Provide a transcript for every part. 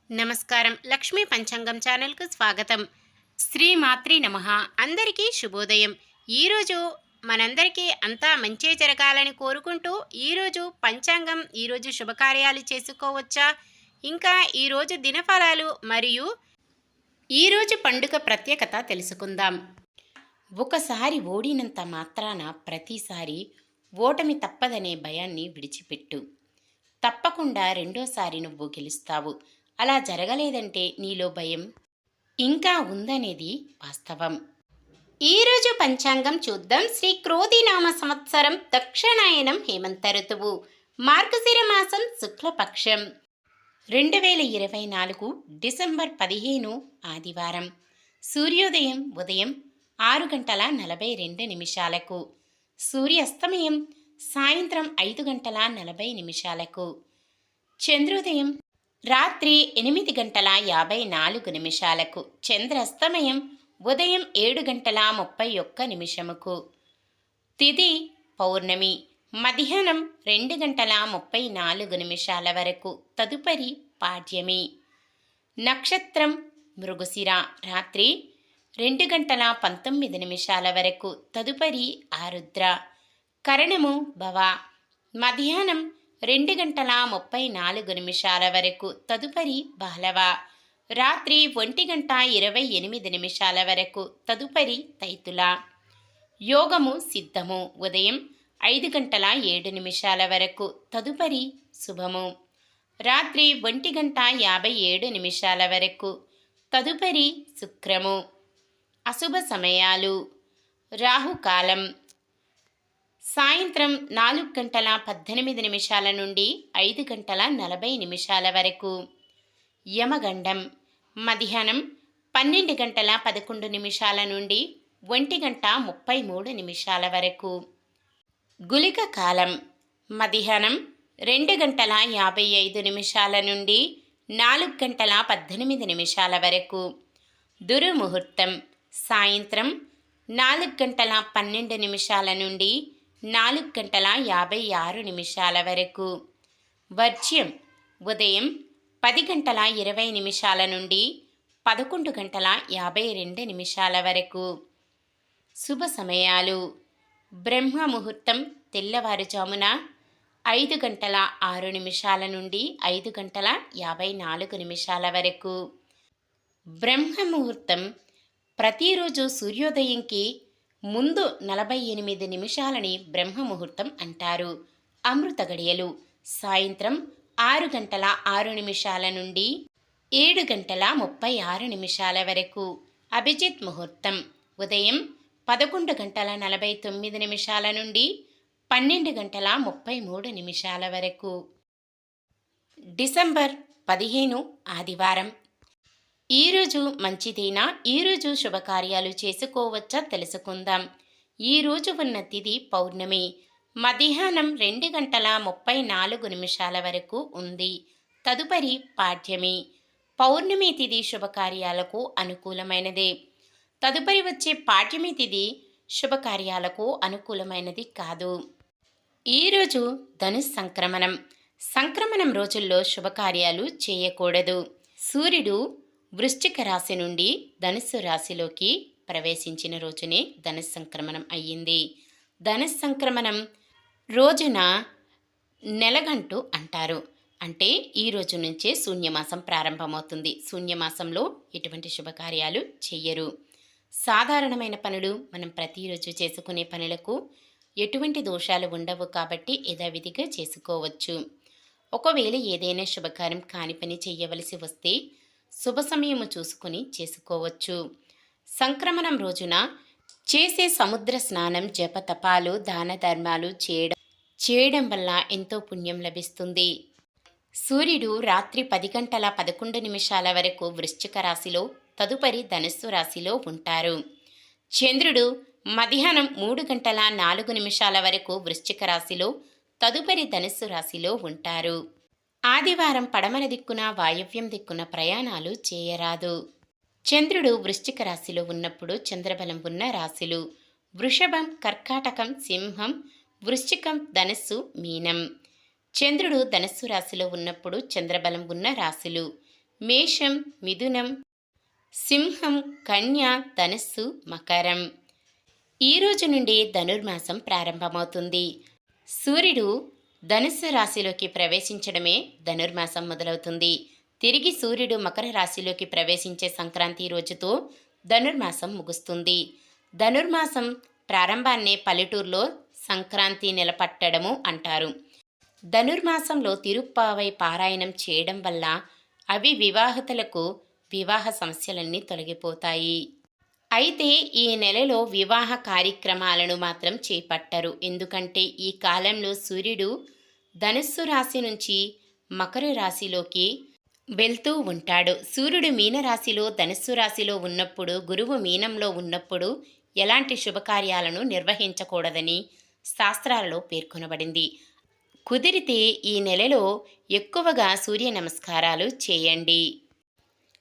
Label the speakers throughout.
Speaker 1: నమస్కారం. లక్ష్మీ పంచాంగం ఛానల్‌కు స్వాగతం. శ్రీమాత్రే నమః. అందరికీ శుభోదయం. ఈరోజు మనందరికీ అంతా మంచే జరగాలని కోరుకుంటూ ఈరోజు పంచాంగం, ఈరోజు శుభకార్యాలు చేసుకోవచ్చా, ఇంకా ఈరోజు దినఫలాలు మరియు ఈరోజు పండుగ ప్రత్యేకత తెలుసుకుందాం. ఒకసారి ఓడినంత మాత్రాన ప్రతిసారి ఓటమి తప్పదనే భయాన్ని విడిచిపెట్టు. తప్పకుండా రెండోసారి నువ్వు గెలుస్తావు. అలా జరగలేదంటే నీలో భయం ఇంకా ఉందనేది వాస్తవం. ఈరోజు పంచాంగం చూద్దాం. శ్రీ క్రోధినామ సంవత్సరం, దక్షిణాయనం, హేమంత ఋతువు, మార్గశిర మాసం, శుక్లపక్షం, 2024 డిసెంబర్ 15 ఆదివారం. సూర్యోదయం ఉదయం 6:42 సూర్యాస్తమయం సాయంత్రం 5:40. చంద్రోదయం రాత్రి 8:54. చంద్రాస్తమయం ఉదయం 7:31. తిథి పౌర్ణమి మధ్యాహ్నం 2:34 వరకు. తదుపరి పాడ్యమి. నక్షత్రం మృగశిర రాత్రి 2:19 వరకు. తదుపరి ఆరుద్ర. కరణము భవ మధ్యాహ్నం 2:34 వరకు. తదుపరి బాలవ. రాత్రి 1:28 వరకు. తదుపరి తైతుల. యోగము సిద్ధము ఉదయం 5:07 వరకు. తదుపరి శుభము రాత్రి 1:57 వరకు. తదుపరి శుక్రము. అశుభ సమయాలు రాహుకాలం సాయంత్రం 4:18 నుండి 5:40 వరకు. యమగండం మధ్యాహ్నం 12:11 నుండి 1:33 వరకు. గుళిక కాలం మధ్యాహ్నం 2:55 నుండి 4:18 వరకు. దుర్ముహూర్తం సాయంత్రం 4:12 నుండి 4:56 వరకు. వర్జ్యం ఉదయం 10:20 నుండి 11:52 వరకు. శుభ సమయాలు బ్రహ్మ ముహూర్తం తెల్లవారుజామున 5:06 నుండి 5:54 వరకు. బ్రహ్మ ముహూర్తం ప్రతిరోజు సూర్యోదయంకి ముందు 48 నిమిషాలని బ్రహ్మ ముహూర్తం అంటారు. అమృత గడియలు సాయంత్రం 6:06 నుండి 7:36 వరకు. అభిజిత్ ముహూర్తం ఉదయం 11:49 నుండి 12:33 వరకు. డిసెంబర్ 15 ఆదివారం. ఈరోజు మంచిదేనా? ఈరోజు శుభకార్యాలు చేసుకోవచ్చా తెలుసుకుందాం. ఈరోజు ఉన్న తిథి పౌర్ణమి మధ్యాహ్నం 2:34 వరకు ఉంది. తదుపరి పాడ్యమి. పౌర్ణమి తిథి శుభకార్యాలకు అనుకూలమైనదే. తదుపరి వచ్చే పాడ్యమి తిథి శుభకార్యాలకు అనుకూలమైనది కాదు. ఈరోజు ధనుస్ సంక్రమణం. సంక్రమణం రోజుల్లో శుభకార్యాలు చేయకూడదు. సూర్యుడు వృశ్చిక రాశి నుండి ధనుస్సు రాశిలోకి ప్రవేశించిన రోజునే ధనుస్ సంక్రమణం అయ్యింది. ధనుస్ సంక్రమణం రోజున నెలగంటు అంటారు. అంటే ఈ రోజు నుంచే శూన్యమాసం ప్రారంభమవుతుంది. శూన్యమాసంలో ఎటువంటి శుభకార్యాలు చెయ్యరు. సాధారణమైన పనులు మనం ప్రతిరోజు చేసుకునే పనులకు ఎటువంటి దోషాలు ఉండవు కాబట్టి యథావిధిగా చేసుకోవచ్చు. ఒకవేళ ఏదైనా శుభకార్యం కాని పని చెయ్యవలసి వస్తే శుభ సమయము చూసుకొని చేసుకోవచ్చు. సంక్రమణం రోజున చేసే సముద్ర స్నానం, జపతపాలు, దాన ధర్మాలు చేయడం వల్ల ఎంతో పుణ్యం లభిస్తుంది. సూర్యుడు రాత్రి 10:11 వరకు వృశ్చిక రాశిలో, తదుపరి ధనుస్సు రాశిలో ఉంటారు. చంద్రుడు మధ్యాహ్నం 3:04 వరకు వృశ్చిక రాశిలో, తదుపరి ధనుస్సు రాశిలో ఉంటారు. ఆదివారం పడమర దిక్కున, వాయవ్యం దిక్కున ప్రయాణాలు చేయరాదు. చంద్రుడు వృశ్చిక రాశిలో ఉన్నప్పుడు చంద్రబలం ఉన్న రాశులు వృషభం, కర్కాటకం, సింహం, వృశ్చికం, ధనుస్సు, మీనం. చంద్రుడు ధనుస్సు రాశిలో ఉన్నప్పుడు చంద్రబలం ఉన్న రాశులు మేషం, మిథునం, సింహం, కన్య, ధనస్సు, మకరం. ఈ రోజు నుండి ధనుర్మాసం ప్రారంభమవుతుంది. సూర్యుడు ధనుస్సు రాశిలోకి ప్రవేశించడమే ధనుర్మాసం మొదలవుతుంది. తిరిగి సూర్యుడు మకర రాశిలోకి ప్రవేశించే సంక్రాంతి రోజుతో ధనుర్మాసం ముగుస్తుంది. ధనుర్మాసం ప్రారంభాన్నే పల్లెటూరులో సంక్రాంతి నిలపట్టడము అంటారు. ధనుర్మాసంలో తిరుప్పావై పారాయణం చేయడం వల్ల వివాహితులకు వివాహ సమస్యలన్నీ తొలగిపోతాయి. అయితే ఈ నెలలో వివాహ కార్యక్రమాలను మాత్రం చేపట్టరు. ఎందుకంటే ఈ కాలంలో సూర్యుడు ధనుస్సు రాశి నుంచి మకర రాశిలోకి వెళ్తూ ఉంటాడు. సూర్యుడు మీనరాశిలో ధనుస్సు రాశిలో ఉన్నప్పుడు, గురువు మీనంలో ఉన్నప్పుడు ఎలాంటి శుభకార్యాలను నిర్వహించకూడదని శాస్త్రాలలో పేర్కొనబడింది. కుదిరితే ఈ నెలలో ఎక్కువగా సూర్య నమస్కారాలు చేయండి.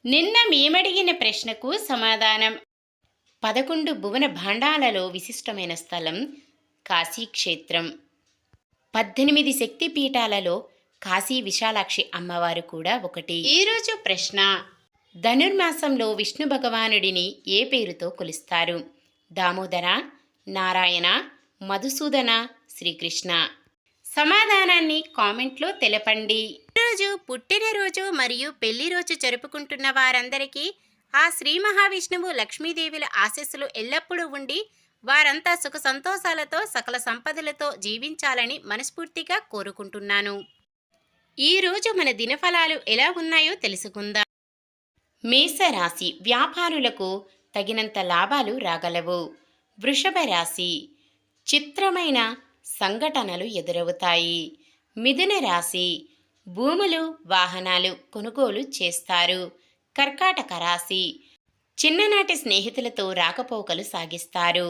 Speaker 1: నిన్న మేమడిగిన ప్రశ్నకు సమాధానం. 11 భువన భాండాలలో విశిష్టమైన స్థలం కాశీక్షేత్రం. 18 శక్తిపీఠాలలో కాశీ విశాలాక్షి అమ్మవారు కూడా ఒకటి. ఈరోజు ప్రశ్న: ధనుర్మాసంలో విష్ణు భగవానుడిని ఏ పేరుతో కొలుస్తారు? దామోదర, నారాయణ, మధుసూదన, శ్రీకృష్ణ. సమాధానాన్ని కామెంట్లో తెలపండి. ఈరోజు పుట్టినరోజు మరియు పెళ్లి రోజు జరుపుకుంటున్న వారందరికీ ఆ శ్రీ మహావిష్ణువు లక్ష్మీదేవుల ఆశీస్సులు ఎల్లప్పుడూ ఉండి వారంతా సుఖ సంతోషాలతో సకల సంపదలతో జీవించాలని మనస్ఫూర్తిగా కోరుకుంటున్నాను. ఈరోజు మన దినఫలాలు ఎలా ఉన్నాయో తెలుసుకుందాం. మేషరాశి: వ్యాపారులకు తగినంత లాభాలు రాగలవు. వృషభ రాశి: చిత్రమైన సంఘటనలు ఎదురవుతాయి. మిథున రాశి: భూములు, వాహనాలు కొనుగోలు చేస్తారు. కర్కాటక రాశి: చిన్ననాటి స్నేహితులతో రాకపోకలు సాగిస్తారు.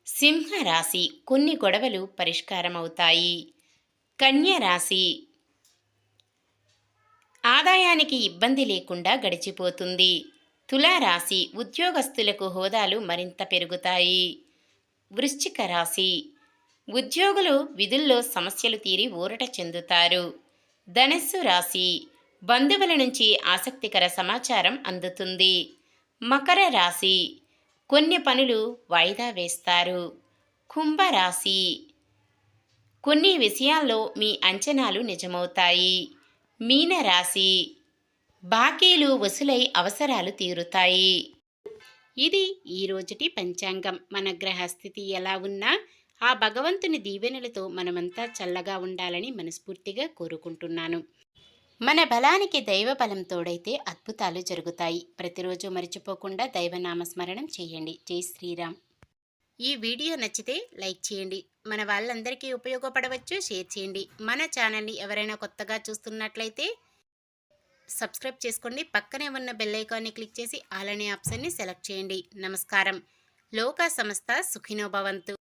Speaker 1: సింహరాశి: కొన్ని గొడవలు పరిష్కారమవుతాయి. కన్య రాశి: ఆదాయానికి ఇబ్బంది లేకుండా గడిచిపోతుంది. తులారాశి: ఉద్యోగస్తులకు హోదాలు మరింత పెరుగుతాయి. వృశ్చిక రాశి: ఉద్యోగులు విధుల్లో సమస్యలు తీరి ఊరట చెందుతారు. ధనస్సు రాశి: బంధువుల నుంచి ఆసక్తికర సమాచారం అందుతుంది. మకర రాశి: కొన్ని పనులు వాయిదా వేస్తారు. కుంభరాశి: కొన్ని విషయాల్లో మీ అంచనాలు నిజమవుతాయి. మీనరాశి: బాకీలు వసూలై అవసరాలు తీరుతాయి. ఇది ఈరోజుటి పంచాంగం. మన గ్రహస్థితి ఎలా ఉన్నా ఆ భగవంతుని దీవెనలతో మనమంతా చల్లగా ఉండాలని మనస్ఫూర్తిగా కోరుకుంటున్నాను. మన బలానికి దైవ బలం తోడైతే అద్భుతాలు జరుగుతాయి. ప్రతిరోజు మర్చిపోకుండా దైవనామస్మరణం చేయండి. జై శ్రీరామ్. ఈ వీడియో నచ్చితే లైక్ చేయండి. మన వాళ్ళందరికీ ఉపయోగపడవచ్చు. షేర్ చేయండి. మన ఛానల్ని ఎవరైనా కొత్తగా చూస్తున్నట్లయితే సబ్స్క్రైబ్ చేసుకోండి. పక్కనే ఉన్న బెల్ ఐకాన్ని క్లిక్ చేసి ఆల్ అనే ఆప్షన్ని సెలెక్ట్ చేయండి. నమస్కారం. లోకా సమస్త సుఖినో భవంతు.